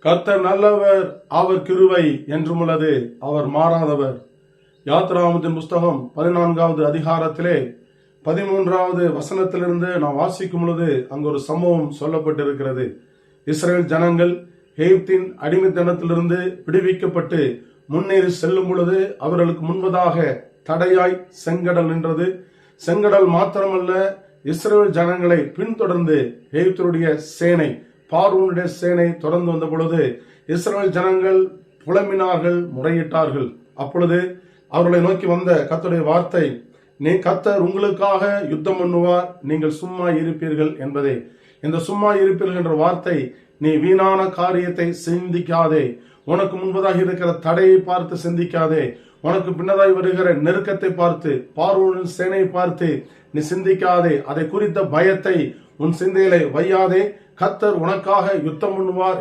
கர்த்தர் நல்லவர், அவர் கிருபை என்றும் உள்ளது, அவர் மாறாதவர். யாத்திராகமத்தின் புஸ்தகம் 14வது அதிகாரத்திலே 13வது வசனத்திலிருந்து நாம் வாசிக்கும் பொழுது அங்கு ஒரு சம்பவம் சொல்லப்பட்டிருக்கிறது. இஸ்ரேல் ஜனங்கள் எகிப்தின் அடிமைத்தனத்திலிருந்து விடுவிக்கப்பட்டு முன்னேறி செல்லும் பொழுது அவர்களுக்கு முன்பதாக தடையாய் செங்கடல் நின்றது. செங்கடல் மாத்திரமல்ல, இஸ்ரேல் ஜனங்களை பின்தொடர்ந்து எகிப்தினுடைய சேனை, பார்வோனுடைய சேனை தொடர்ந்து வந்த பொழுது இஸ்ரேல் ஜனங்கள் புலம்பினார்கள், முறையிட்டார்கள். அப்பொழுது அவர்களை நோக்கி வந்த கர்த்தருடைய வார்த்தை, கர்த்தர் உங்களுக்காக யுத்தம் பண்ணுவார், நீங்கள் சும்மா இருப்பீர்கள் என்பதே. இந்த சும்மா இருப்பீர்கள் என்ற வார்த்தை, நீ வீணான காரியத்தை சிந்திக்காதே, உனக்கு முன்பதாக இருக்கிற தடையை பார்த்து சிந்திக்காதே, உனக்கு பின்னதாய் வருகிற நெருக்கத்தை பார்த்து, பார்வோனின் சேனையை பார்த்து நீ சிந்திக்காதே, அதை குறித்த பயத்தை உன் சிந்தையிலே வையாதே, கர்த்தர் உனக்காக யுத்தம் பண்ணுவார்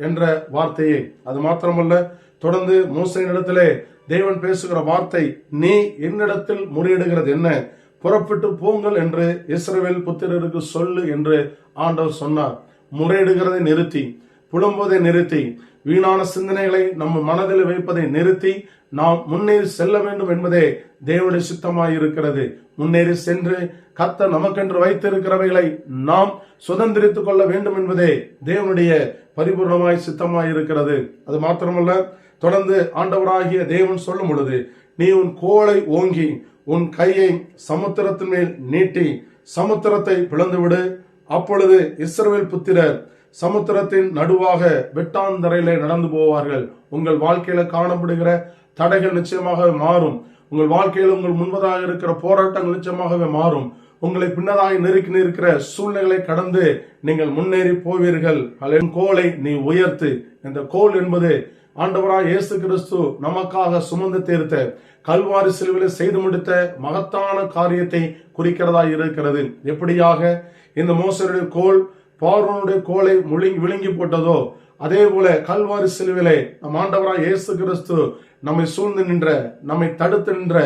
என்ற வார்த்தையே. அது மாத்திரமல்ல, தொடர்ந்து மோசேயினிடத்திலே தேவன் பேசுகிற வார்த்தை, நீ என்னிடத்தில் முறையிடுகிறது என்ன, புறப்பட்டு போங்கள் என்று இஸ்ரவேல் புத்திரருக்கு சொல்லு என்று ஆண்டவர் சொன்னார். முறையிடுகிறதை நிறுத்தி, புலம்புவதை நிறுத்தி, வீணான சிந்தனைகளை நம்ம மனதில் வைப்பதை நிறுத்தி நாம் முன்னேறி செல்ல வேண்டும் என்பதே தேவனுடைய சித்தமாய் இருக்கிறது. முன்னேறி சென்று கர்த்தர் நமக்கென்று வைத்திருக்கிறவைகளை நாம் சுதந்திரித்துக் கொள்ள வேண்டும் என்பதே தேவனுடைய பரிபூர்ணமாய் சித்தமாய் இருக்கிறது. அது மாத்திரமல்ல, தொடர்ந்து ஆண்டவராகிய தேவன் சொல்லும் பொழுது, நீ உன் கோலை ஓங்கி உன் கையை சமுத்திரத்தின் மேல் நீட்டி சமுத்திரத்தை பிளந்துவிடு, அப்பொழுது இஸ்ரவேல் புத்திரர் சமுத்திரத்தின் நடுவாக வெட்டாந்தரையிலே நடந்து போவார்கள். உங்கள் வாழ்க்கையில காணப்படுகிற தடைகள் நிச்சயமாகவே மாறும். உங்கள் வாழ்க்கையில் உங்கள் முன்பதாக இருக்கிற போராட்டங்கள் நிச்சயமாகவே மாறும். உங்களை பின்னதாக நெருக்கி நிற்கிற சூழ்நிலைகளை கடந்து நீங்கள் முன்னேறி போவீர்கள். கோலை நீ உயர்த்து. இந்த கோல் என்பது ஆண்டவராய் இயேசு கிறிஸ்து நமக்காக சுமந்து தீர்த்த, கல்வாரி சிலுவையிலே செய்து முடித்த மகத்தான காரியத்தை குறிக்கிறதா இருக்கிறது. எப்படியாக இந்த மோசேயுடைய கோல் பார்வோனுடைய கோலை விழுங்கி போட்டதோ, அதே போல கல்வாரி சிலுவையிலே நம் ஆண்டவராய் இயேசு கிறிஸ்து நம்மை சூழ்ந்து நின்ற, நம்மை தடுத்து நின்ற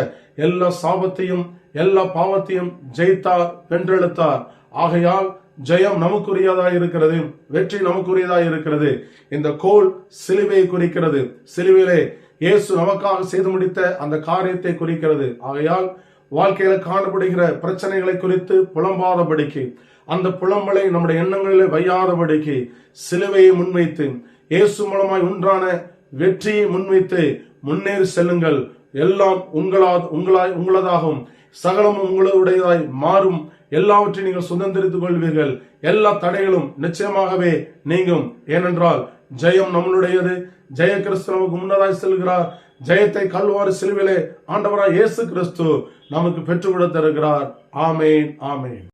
எல்லா சாபத்தையும் எல்லா பாவத்தையும் ஜெயித்தார், வென்றெடுத்தார். ஆகையால் ஜெயம் நமக்குரியதாய் இருக்கிறது, வெற்றி நமக்குரியதாய் இருக்கிறது. இந்த கோல் சிலுவையை குறிக்கிறது. சிலுவையிலே இயேசு நமக்காக செய்து முடித்த அந்த காரியத்தை குறிக்கிறது. ஆகையால் வாழ்க்கையில காணப்படுகிற பிரச்சனைகளை குறித்து புலம்பாதபடிக்கு, அந்த புலம்பலை நம்முடைய எண்ணங்களிலே வையாதபடிக்கு சிலுவையை முன்வைத்து, இயேசு மூலமாய் உண்டான வெற்றியை முன்வைத்து முன்னேறி செல்லுங்கள். எல்லாம் உங்களதாகும், சகலமும் உங்களுடையதாய் மாறும். எல்லாவற்றையும் நீங்கள் சுதந்திரித்துக் கொள்வீர்கள். எல்லா தடைகளும் நிச்சயமாகவே நீங்கும். ஏனென்றால் ஜெயம் நம்மளுடையது. ஜெய கிறிஸ்து நமக்கு முன்னதாய் செல்கிறார். ஜெயத்தை கல்வாரி சிலுவையிலே ஆண்டவராய் இயேசு கிறிஸ்து நமக்கு பெற்றுக் கொடுத்திருக்கிறார். ஆமேன், ஆமேன்.